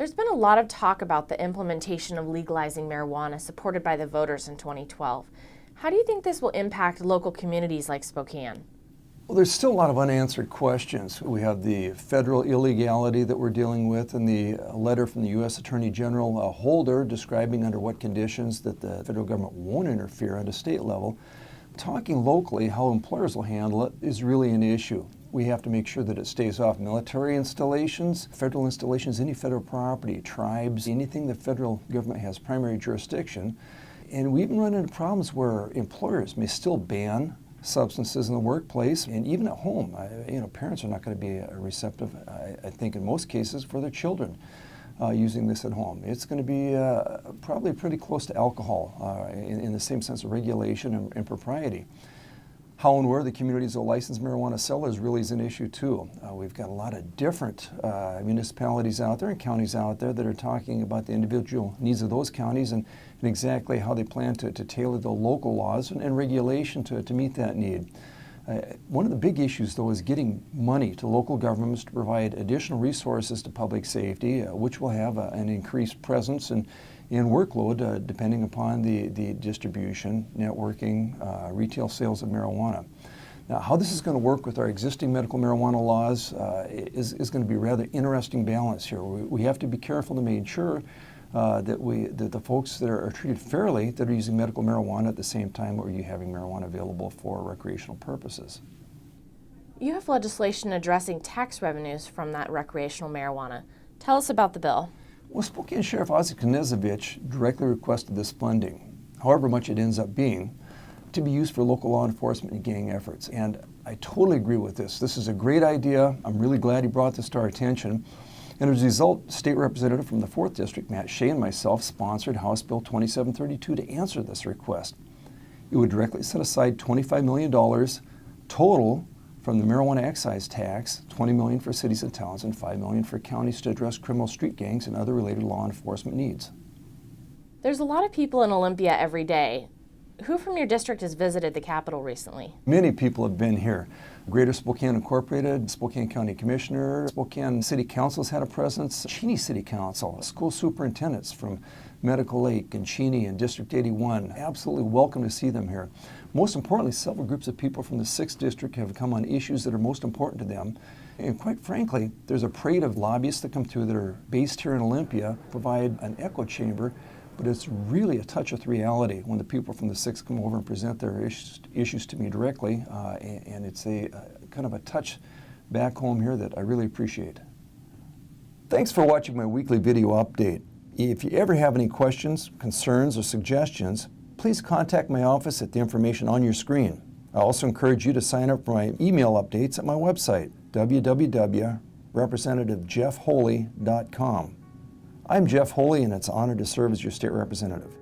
There's been a lot of talk about the implementation of legalizing marijuana supported by the voters in 2012. How do you think this will impact local communities like Spokane? Well, there's still a lot of unanswered questions. We have the federal illegality that we're dealing with, and the letter from the U.S. Attorney General Holder describing under what conditions that the federal government won't interfere at a state level. Talking locally, how employers will handle it is really an issue. We have to make sure that it stays off military installations, federal installations, any federal property, tribes, anything the federal government has primary jurisdiction. And we even run into problems where employers may still ban substances in the workplace and even at home. Parents are not going to be receptive, I think in most cases, for their children using this at home. It's going to be probably pretty close to alcohol in the same sense of regulation and propriety. How and where the communities will license marijuana sellers really is an issue too. We've got a lot of different municipalities out there and counties out there that are talking about the individual needs of those counties and exactly how they plan to tailor the local laws and regulation to meet that need. One of the big issues, though, is getting money to local governments to provide additional resources to public safety, which will have an increased presence and workload depending upon the distribution, networking, retail sales of marijuana. Now, how this is going to work with our existing medical marijuana laws is going to be a rather interesting balance here. We have to be careful to make sure that the folks that are treated fairly that are using medical marijuana at the same time are you having marijuana available for recreational purposes. You have legislation addressing tax revenues from that recreational marijuana. Tell us about the bill. Well, Spokane Sheriff Ozzie Knezovich directly requested this funding, however much it ends up being, to be used for local law enforcement and gang efforts. And I totally agree with this. This is a great idea. I'm really glad he brought this to our attention. And as a result, State Representative from the 4th District, Matt Shea, and myself sponsored House Bill 2732 to answer this request. It would directly set aside $25 million total from the marijuana excise tax, $20 million for cities and towns, and $5 million for counties to address criminal street gangs and other related law enforcement needs. There's a lot of people in Olympia every day. Who from your district has visited the Capitol recently? Many people have been here. Greater Spokane Incorporated, Spokane County Commissioner, Spokane City Council's had a presence, Cheney City Council, school superintendents from Medical Lake and Cheney and District 81. Absolutely welcome to see them here. Most importantly, several groups of people from the 6th District have come on issues that are most important to them. And quite frankly, there's a parade of lobbyists that come through that are based here in Olympia, provide an echo chamber, but it's really a touch of reality when the people from the 6th come over and present their issues to me directly, and it's a kind of a touch back home here that I really appreciate. Thanks for watching my weekly video update. If you ever have any questions, concerns, or suggestions, please contact my office at the information on your screen. I also encourage you to sign up for my email updates at my website, www.representativejeffholey.com. I'm Jeff Holey, and it's an honor to serve as your state representative.